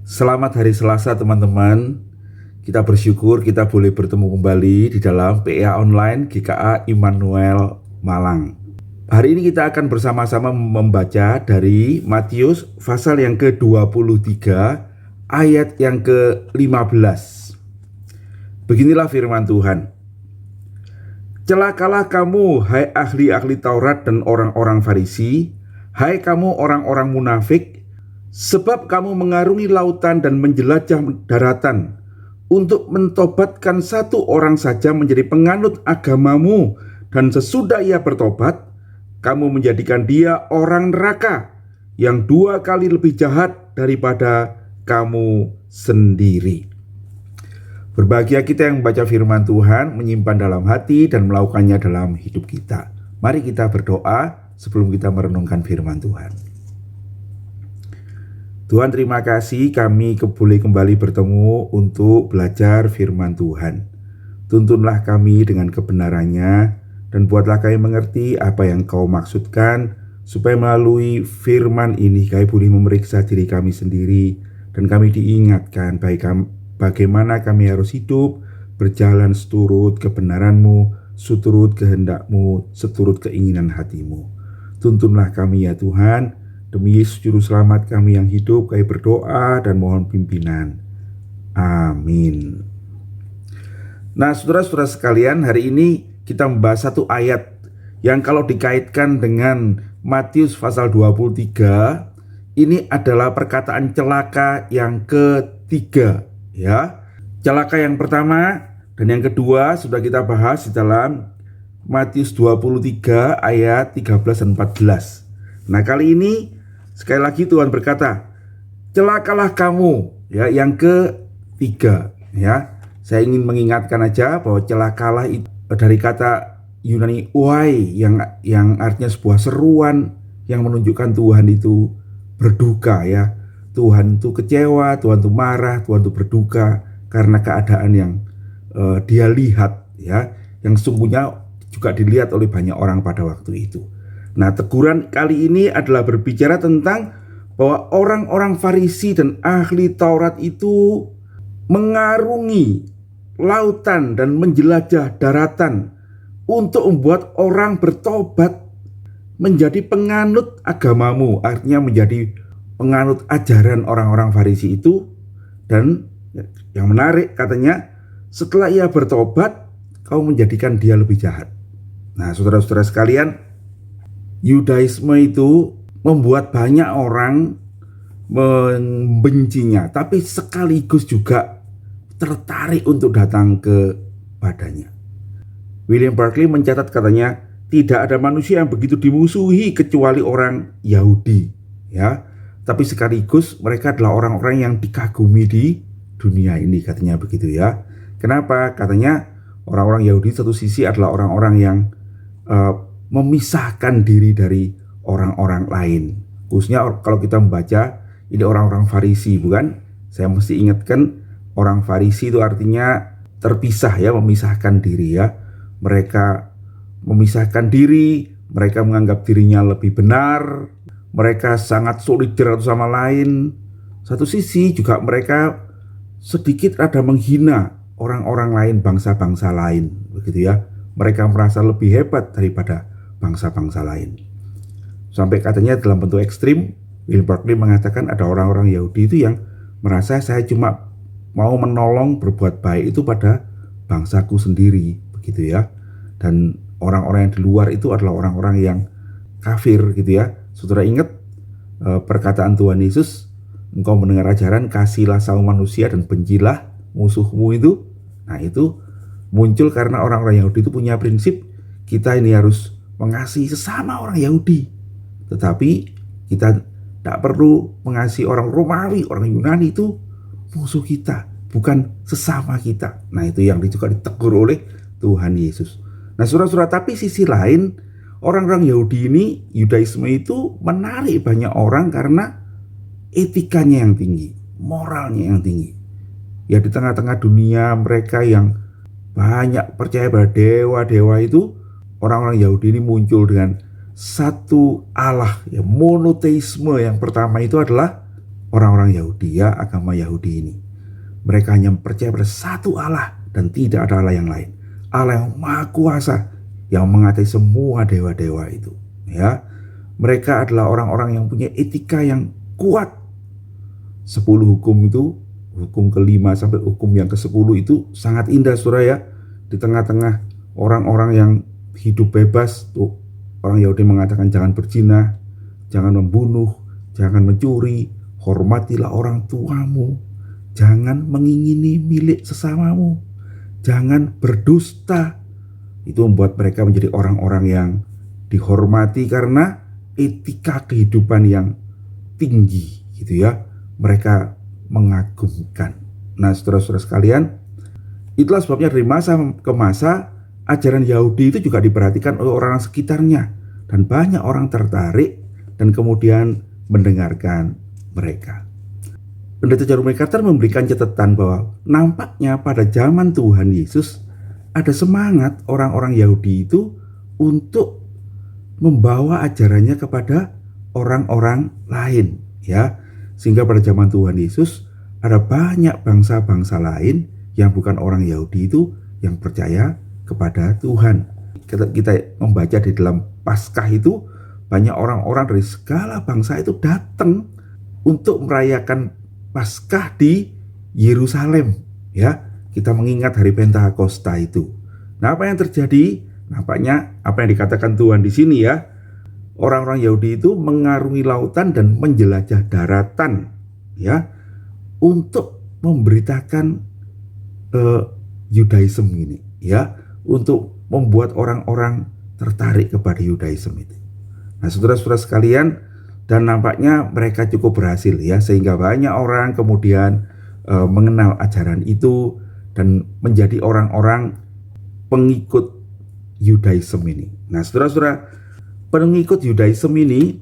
Selamat hari Selasa teman-teman. Kita bersyukur kita boleh bertemu kembali di dalam PA Online GKA Immanuel Malang. Hari ini kita akan bersama-sama membaca dari Matius pasal yang ke-23 ayat yang ke-15. Beginilah firman Tuhan. Celakalah kamu, hai ahli-ahli Taurat dan orang-orang Farisi, hai kamu orang-orang munafik, sebab kamu mengarungi lautan dan menjelajah daratan untuk mentobatkan satu orang saja menjadi penganut agamamu, dan sesudah ia bertobat, kamu menjadikan dia orang neraka yang 2 kali lebih jahat daripada kamu sendiri. Berbahagia kita yang membaca firman Tuhan, menyimpan dalam hati dan melakukannya dalam hidup kita. Mari kita berdoa sebelum kita merenungkan firman Tuhan. Tuhan, terima kasih kami boleh kembali bertemu untuk belajar firman Tuhan. Tuntunlah kami dengan kebenarannya dan buatlah kami mengerti apa yang Kau maksudkan, supaya melalui firman ini kami boleh memeriksa diri kami sendiri dan kami diingatkan bagaimana kami harus hidup, berjalan seturut kebenaran-Mu, seturut kehendak-Mu, seturut keinginan hati-Mu. Tuntunlah kami ya Tuhan. Demi Yesus Juru Selamat kami yang hidup, kami berdoa dan mohon pimpinan. Amin. Nah, saudara-saudara sekalian, hari ini kita membahas satu ayat yang kalau dikaitkan dengan Matius pasal 23, ini adalah perkataan celaka yang ketiga, ya. Celaka yang pertama dan yang kedua sudah kita bahas di dalam Matius 23 ayat 13 dan 14. Nah, kali ini sekali lagi Tuhan berkata, celakalah kamu, ya, yang ketiga, ya. Saya ingin mengingatkan aja bahwa celakalah itu dari kata Yunani uai yang artinya sebuah seruan yang menunjukkan Tuhan itu berduka, ya. Tuhan itu kecewa, Tuhan itu marah, Tuhan itu berduka karena keadaan yang dia lihat, ya, yang sungguhnya juga dilihat oleh banyak orang pada waktu itu. Nah, teguran kali ini adalah berbicara tentang bahwa orang-orang Farisi dan ahli Taurat itu mengarungi lautan dan menjelajah daratan untuk membuat orang bertobat menjadi penganut agamamu, artinya menjadi penganut ajaran orang-orang Farisi itu. Dan yang menarik katanya, setelah ia bertobat, kau menjadikan dia lebih jahat. Nah, saudara-saudara sekalian, Yudaisme itu membuat banyak orang membencinya, tapi sekaligus juga tertarik untuk datang kepadanya. William Barclay mencatat katanya, tidak ada manusia yang begitu dimusuhi kecuali orang Yahudi, ya. Tapi sekaligus mereka adalah orang-orang yang dikagumi di dunia ini, katanya begitu, ya. Kenapa? Katanya orang-orang Yahudi satu sisi adalah orang-orang yang memisahkan diri dari orang-orang lain. Khususnya kalau kita membaca ini orang-orang Farisi, bukan? Saya mesti ingatkan orang Farisi itu artinya terpisah, ya, memisahkan diri, ya. Mereka memisahkan diri, mereka menganggap dirinya lebih benar, mereka sangat solider satu sama lain. Satu sisi juga mereka sedikit ada menghina orang-orang lain, bangsa-bangsa lain, begitu, ya. Mereka merasa lebih hebat daripada bangsa-bangsa lain. Sampai katanya dalam bentuk ekstrim, William Barclay mengatakan ada orang-orang Yahudi itu yang merasa saya cuma mau menolong berbuat baik itu pada bangsaku sendiri, begitu, ya. Dan orang-orang yang di luar itu adalah orang-orang yang kafir, gitu, ya. Saudara ingat perkataan Tuhan Yesus, engkau mendengar ajaran kasihlah sama manusia dan bencilah musuhmu itu. Nah, itu muncul karena orang-orang Yahudi itu punya prinsip kita ini harus mengasihi sesama orang Yahudi, tetapi kita tidak perlu mengasihi orang Romawi, orang Yunani, itu musuh kita, bukan sesama kita. Nah, itu yang juga ditegur oleh Tuhan Yesus. Nah, saudara-saudara, tapi sisi lain, orang-orang Yahudi ini, Yudaisme itu menarik banyak orang karena etikanya yang tinggi, moralnya yang tinggi. Ya, di tengah-tengah dunia mereka yang banyak percaya pada dewa-dewa itu, orang-orang Yahudi ini muncul dengan satu Allah, ya, monoteisme. Yang pertama itu adalah orang-orang Yahudi, ya, agama Yahudi ini. Mereka hanya percaya pada satu Allah dan tidak ada Allah yang lain. Allah yang Maha Kuasa yang mengatai semua dewa-dewa itu, ya. Mereka adalah orang-orang yang punya etika yang kuat. 10 hukum itu, hukum ke-5 sampai hukum yang ke-10 itu sangat indah, saudara, ya. Di tengah-tengah orang-orang yang hidup bebas tuh, orang Yahudi mengatakan jangan berzina, jangan membunuh, jangan mencuri, hormatilah orang tuamu, jangan mengingini milik sesamamu, jangan berdusta. Itu membuat mereka menjadi orang-orang yang dihormati karena etika kehidupan yang tinggi, gitu ya. Mereka mengagumkan. Nah, saudara-saudara sekalian, itulah sebabnya dari masa ke masa ajaran Yahudi itu juga diperhatikan oleh orang sekitarnya, dan banyak orang tertarik dan kemudian mendengarkan mereka. Pendeta Jerome MacArthur memberikan catatan bahwa nampaknya pada zaman Tuhan Yesus ada semangat orang-orang Yahudi itu untuk membawa ajarannya kepada orang-orang lain, ya. Sehingga pada zaman Tuhan Yesus ada banyak bangsa-bangsa lain yang bukan orang Yahudi itu yang percaya kepada Tuhan. Kita membaca di dalam Paskah itu, banyak orang-orang dari segala bangsa itu datang untuk merayakan Paskah di Yerusalem, ya. Kita mengingat hari Pentakosta itu. Nah, apa yang terjadi? Nampaknya apa yang dikatakan Tuhan di sini, ya. Orang-orang Yahudi itu mengarungi lautan dan menjelajah daratan, ya, untuk memberitakan Yudaisme ini, ya, untuk membuat orang-orang tertarik kepada Yudaisme itu. Nah, saudara-saudara sekalian, dan nampaknya mereka cukup berhasil, ya, sehingga banyak orang kemudian mengenal ajaran itu dan menjadi orang-orang pengikut Yudaisme ini. Nah, saudara-saudara, pengikut Yudaisme ini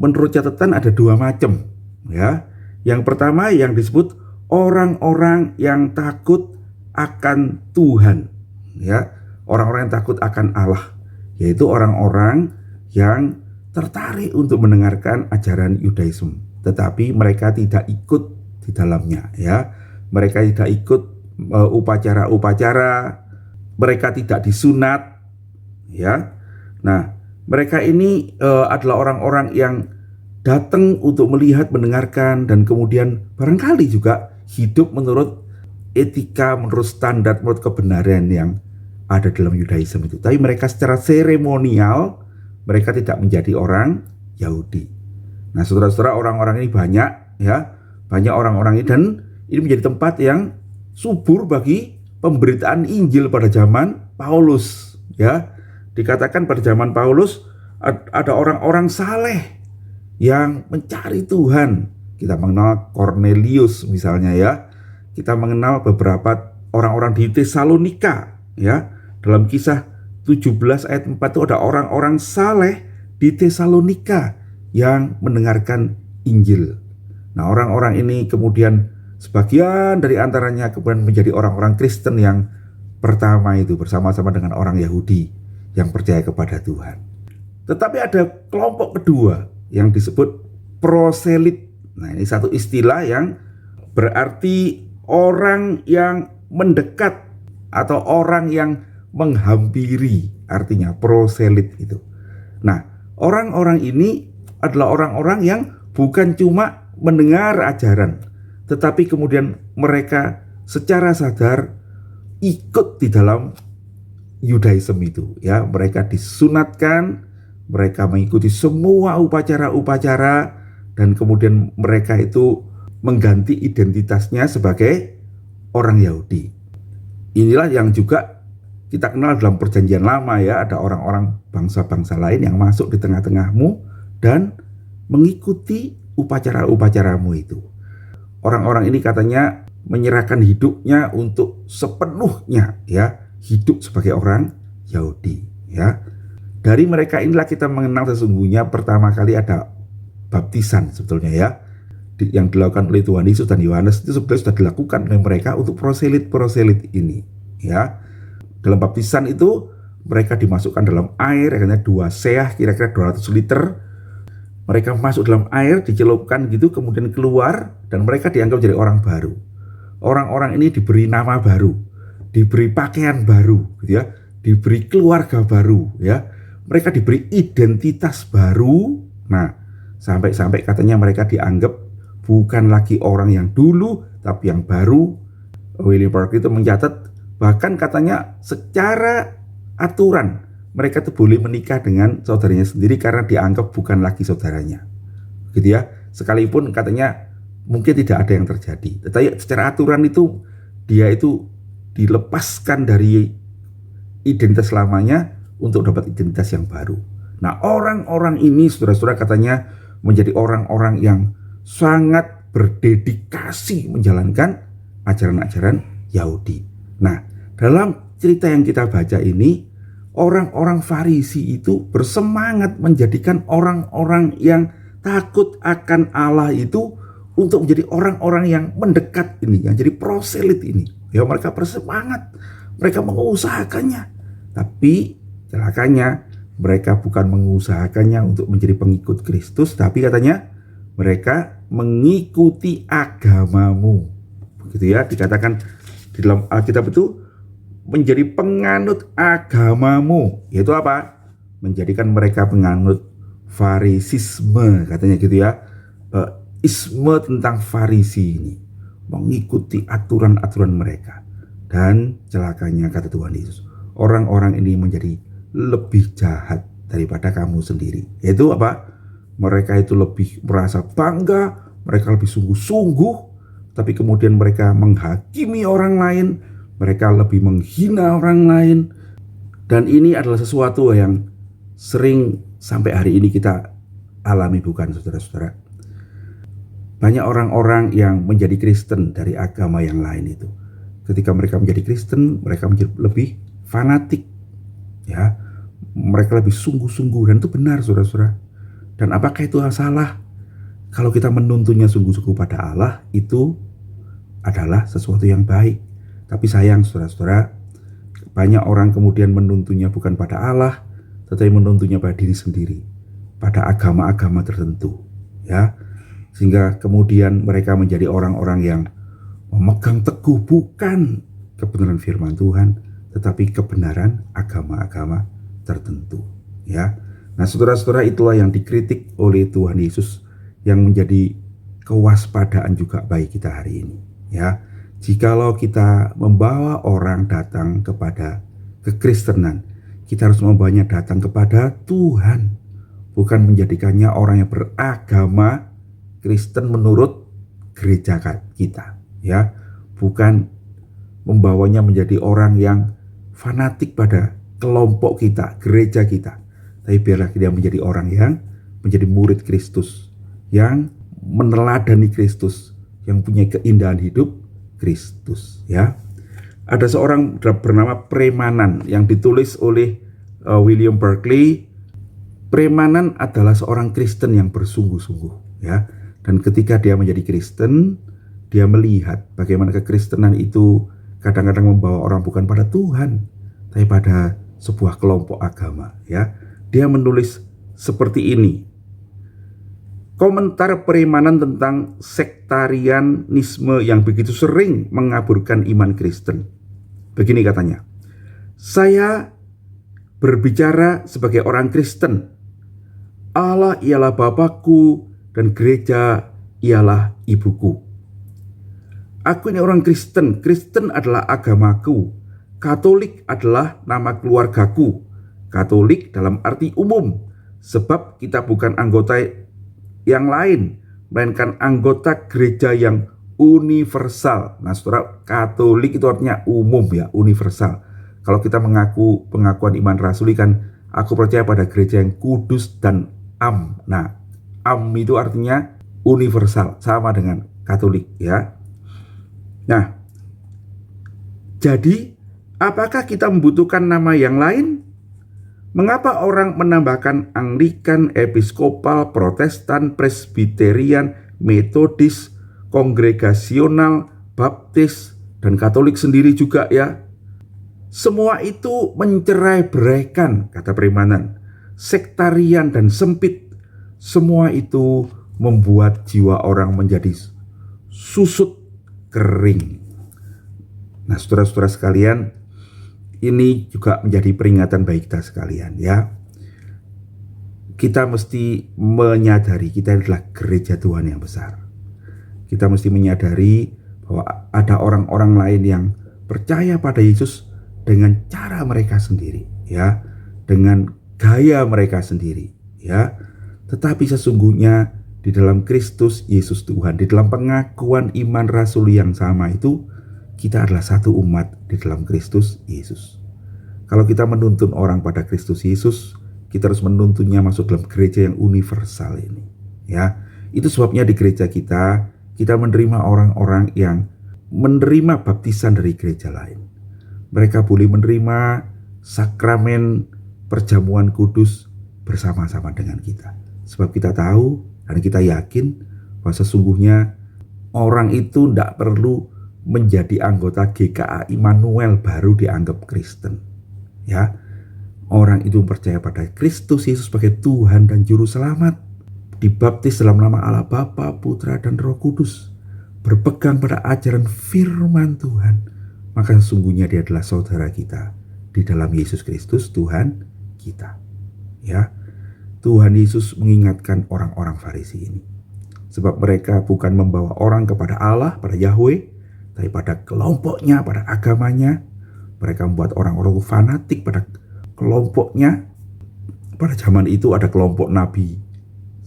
menurut catatan ada 2 macam, ya. Yang pertama yang disebut orang-orang yang takut akan Tuhan, ya. Orang-orang yang takut akan Allah, yaitu orang-orang yang tertarik untuk mendengarkan ajaran Yudaisme, tetapi mereka tidak ikut di dalamnya, ya. Mereka tidak ikut upacara-upacara, mereka tidak disunat, ya. Nah, mereka ini adalah orang-orang yang datang untuk melihat, mendengarkan, dan kemudian barangkali juga hidup menurut etika, menurut standar, menurut kebenaran yang ada dalam Yudaisme itu. Tapi mereka secara seremonial, mereka tidak menjadi orang Yahudi. Nah, saudara-saudara, orang-orang ini banyak, ya, banyak orang-orang ini, dan ini menjadi tempat yang subur bagi pemberitaan Injil pada zaman Paulus, ya. Dikatakan pada zaman Paulus ada orang-orang saleh yang mencari Tuhan. Kita mengenal Cornelius misalnya, ya. Kita mengenal beberapa orang-orang di Tesalonika, ya. Dalam Kisah 17 ayat 4 itu ada orang-orang saleh di Tesalonika yang mendengarkan Injil. Nah, orang-orang ini kemudian sebagian dari antaranya kemudian menjadi orang-orang Kristen yang pertama itu bersama-sama dengan orang Yahudi yang percaya kepada Tuhan. Tetapi ada kelompok kedua yang disebut proselit. Nah, ini satu istilah yang berarti orang yang mendekat atau orang yang menghampiri, artinya proselit itu. Nah, orang-orang ini adalah orang-orang yang bukan cuma mendengar ajaran, tetapi kemudian mereka secara sadar ikut di dalam Yudaisme itu, ya. Mereka disunatkan, mereka mengikuti semua upacara-upacara, dan kemudian mereka itu mengganti identitasnya sebagai orang Yahudi. Inilah yang juga kita kenal dalam Perjanjian Lama, ya. Ada orang-orang bangsa-bangsa lain yang masuk di tengah-tengahmu dan mengikuti upacara-upacaramu itu. Orang-orang ini katanya menyerahkan hidupnya untuk sepenuhnya, ya, hidup sebagai orang Yahudi, ya. Dari mereka inilah kita mengenal sesungguhnya pertama kali ada baptisan sebetulnya, ya, yang dilakukan oleh Tuhan Yesus dan Yohanes. Itu sebetulnya sudah dilakukan oleh mereka untuk proselit-proselit ini, ya. Dalam baptisan itu mereka dimasukkan dalam air, akhirnya 2 seah, kira-kira 200 liter, Mereka masuk dalam air, dicelupkan gitu, kemudian keluar, dan mereka dianggap jadi orang baru. Orang-orang ini diberi nama baru, diberi pakaian baru, gitu ya, diberi keluarga baru, ya. Mereka diberi identitas baru. Nah, sampai-sampai katanya mereka dianggap bukan lagi orang yang dulu, tapi yang baru. William Barclay itu mencatat, bahkan katanya secara aturan mereka tuh boleh menikah dengan saudaranya sendiri karena dianggap bukan lagi saudaranya, gitu ya. Sekalipun katanya mungkin tidak ada yang terjadi, tetapi secara aturan itu dia itu dilepaskan dari identitas lamanya untuk dapat identitas yang baru. Nah, orang-orang ini saudara-saudara katanya menjadi orang-orang yang sangat berdedikasi menjalankan ajaran-ajaran Yahudi. Nah, dalam cerita yang kita baca ini, orang-orang Farisi itu bersemangat menjadikan orang-orang yang takut akan Allah itu untuk menjadi orang-orang yang mendekat ini, yang jadi proselit ini. Ya, mereka bersemangat, mereka mengusahakannya. Tapi celakanya mereka bukan mengusahakannya untuk menjadi pengikut Kristus, tapi katanya mereka mengikuti agamamu. Begitu ya, dikatakan di dalam Alkitab itu menjadi penganut agamamu. Yaitu apa? Menjadikan mereka penganut Farisisme, katanya gitu ya. Isme tentang Farisi ini, mengikuti aturan-aturan mereka. Dan celakanya kata Tuhan Yesus, orang-orang ini menjadi lebih jahat daripada kamu sendiri. Yaitu apa? Mereka itu lebih merasa bangga, mereka lebih sungguh-sungguh, tapi kemudian mereka menghakimi orang lain, mereka lebih menghina orang lain. Dan ini adalah sesuatu yang sering sampai hari ini kita alami, bukan saudara-saudara? Banyak orang-orang yang menjadi Kristen dari agama yang lain itu, ketika mereka menjadi Kristen, mereka menjadi lebih fanatik, ya, mereka lebih sungguh-sungguh, dan itu benar saudara-saudara. Dan apakah itu salah? Kalau kita menuntunnya sungguh-sungguh pada Allah, itu adalah sesuatu yang baik. Tapi sayang saudara-saudara, banyak orang kemudian menuntunnya bukan pada Allah, tetapi menuntunnya pada diri sendiri, pada agama-agama tertentu, ya, sehingga kemudian mereka menjadi orang-orang yang memegang teguh bukan kebenaran firman Tuhan, tetapi kebenaran agama-agama tertentu, ya. Nah, saudara-saudara, itulah yang dikritik oleh Tuhan Yesus, yang menjadi kewaspadaan juga bagi kita hari ini, ya. Jikalau kita membawa orang datang kepada kekristenan, kita harus membawanya datang kepada Tuhan, bukan menjadikannya orang yang beragama Kristen menurut gereja kita, ya. Bukan membawanya menjadi orang yang fanatik pada kelompok kita, gereja kita, tapi biarlah dia menjadi orang yang menjadi murid Kristus, yang meneladani Kristus, yang punya keindahan hidup Kristus, ya. Ada seorang bernama Premanan yang ditulis oleh William Barclay. Premanan adalah seorang Kristen yang bersungguh-sungguh, ya. Dan ketika dia menjadi Kristen, dia melihat bagaimana kekristenan itu kadang-kadang membawa orang bukan pada Tuhan, tapi pada sebuah kelompok agama, ya. Dia menulis seperti ini. Komentar Premanan tentang sektarianisme yang begitu sering mengaburkan iman Kristen. Begini katanya, saya berbicara sebagai orang Kristen. Allah ialah Bapakku dan gereja ialah ibuku. Aku ini orang Kristen. Kristen adalah agamaku. Katolik adalah nama keluargaku. Katolik dalam arti umum, sebab kita bukan anggota yang lain, melainkan anggota gereja yang universal. Nah, saudara, Katolik itu artinya umum, ya, universal. Kalau kita mengaku pengakuan iman rasuli kan, aku percaya pada gereja yang kudus dan am. Nah, am itu artinya universal, sama dengan Katolik, ya. Nah, jadi apakah kita membutuhkan nama yang lain? Mengapa orang menambahkan Anglikan, Episkopal, Protestan, Presbiterian, Metodis, Kongregasional, Baptis, dan Katolik sendiri juga, ya? Semua itu mencerai-beraikan, kata Premanan, sektarian dan sempit. Semua itu membuat jiwa orang menjadi susut kering. Nah, saudara-saudara sekalian, ini juga menjadi peringatan bagi kita sekalian ya. Kita mesti menyadari kita adalah gereja Tuhan yang besar. Kita mesti menyadari bahwa ada orang-orang lain yang percaya pada Yesus dengan cara mereka sendiri ya, dengan gaya mereka sendiri ya. Tetapi sesungguhnya di dalam Kristus Yesus Tuhan, di dalam pengakuan iman rasuli yang sama itu, kita adalah satu umat di dalam Kristus Yesus. Kalau kita menuntun orang pada Kristus Yesus, kita harus menuntunnya masuk dalam gereja yang universal ini ya. Itu sebabnya di gereja kita menerima orang-orang yang menerima baptisan dari gereja lain. Mereka boleh menerima sakramen perjamuan kudus bersama-sama dengan kita. Sebab kita tahu dan kita yakin bahwa sesungguhnya orang itu tidak perlu menjadi anggota GKA Immanuel baru dianggap Kristen ya. Orang itu percaya pada Kristus Yesus sebagai Tuhan dan Juru Selamat, dibaptis dalam nama Allah Bapa, Putra, dan Roh Kudus, berpegang pada ajaran firman Tuhan, maka sesungguhnya dia adalah saudara kita di dalam Yesus Kristus Tuhan kita. Ya, Tuhan Yesus mengingatkan orang-orang Farisi ini, sebab mereka bukan membawa orang kepada Allah, pada Yahweh, tapi pada kelompoknya, pada agamanya. Mereka membuat orang-orang fanatik pada kelompoknya. Pada zaman itu ada kelompok Nabi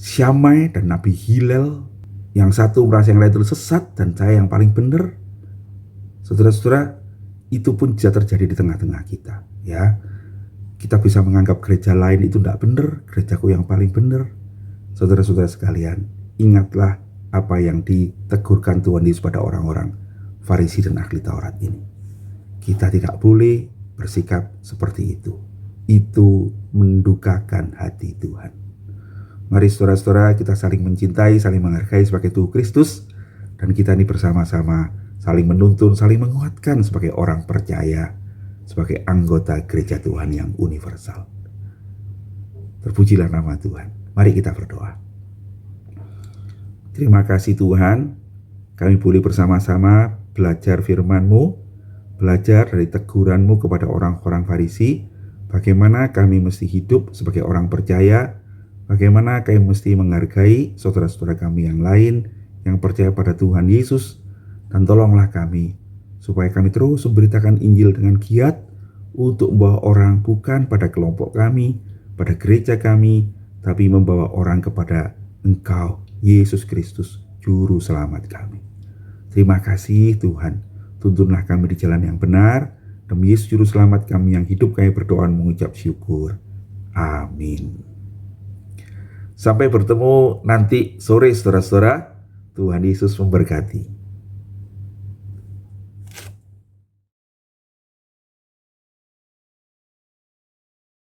Syamai dan Nabi Hillel. Yang satu merasa yang lain itu sesat dan saya yang paling benar. Saudara-saudara, itu pun bisa terjadi di tengah-tengah kita ya. Kita bisa menganggap gereja lain itu tidak benar, gerejaku yang paling benar. Saudara-saudara sekalian, ingatlah apa yang ditegurkan Tuhan Yesus pada orang-orang Farisi dan ahli Taurat ini. Kita tidak boleh bersikap seperti itu. Itu mendukakan hati Tuhan. Mari saudara-saudara, kita saling mencintai, saling menghargai sebagai tubuh Kristus, dan kita ini bersama-sama saling menuntun, saling menguatkan sebagai orang percaya, sebagai anggota gereja Tuhan yang universal. Terpujilah nama Tuhan. Mari kita berdoa. Terima kasih Tuhan, kami boleh bersama-sama belajar firman-Mu, belajar dari teguran-Mu kepada orang-orang Farisi, bagaimana kami mesti hidup sebagai orang percaya, bagaimana kami mesti menghargai saudara-saudara kami yang lain yang percaya pada Tuhan Yesus, dan tolonglah kami supaya kami terus memberitakan Injil dengan giat untuk membawa orang bukan pada kelompok kami, pada gereja kami, tapi membawa orang kepada Engkau, Yesus Kristus, Juru Selamat kami. Terima kasih Tuhan, tuntunlah kami di jalan yang benar. Demi Yesus Juru Selamat kami yang hidup, kami berdoa mengucap syukur. Amin. Sampai bertemu nanti sore saudara-saudara. Tuhan Yesus memberkati.